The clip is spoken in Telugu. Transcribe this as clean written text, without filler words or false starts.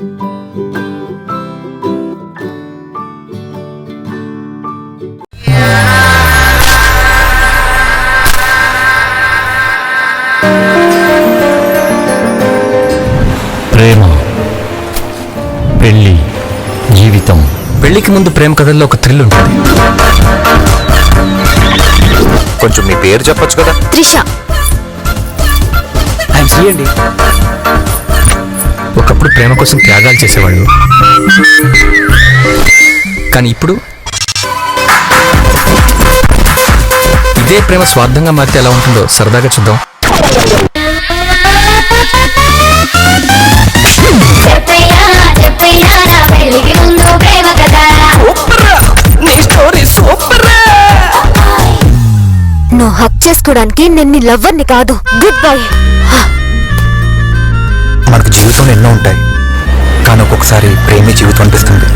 ప్రేమ, పెళ్లి, జీవితం. పెళ్లికి ముందు ప్రేమ కథల్లో ఒక థ్రిల్ ఉంటుంది. కొంచెం మీ పేరు చెప్పొచ్చు కదా? త్రిష. ఐఎమ్ శ్రీ అండి. ఒకప్పుడు ప్రేమ కోసం త్యాగాలు చేసేవాళ్ళు, కానీ ఇప్పుడు ఇదే ప్రేమ స్వార్థంగా మారితే ఎలా ఉంటుందో సరదాగా చూద్దాం. నువ్వు హక్ చేసుకోవడానికి నేను నీ లవ్వర్ని కాదు. Good bye. మనకు జీవితంలో ఎన్నో ఉంటాయి, కానీ ఒక్కొక్కసారి ప్రేమే జీవితం అనిపిస్తుంది.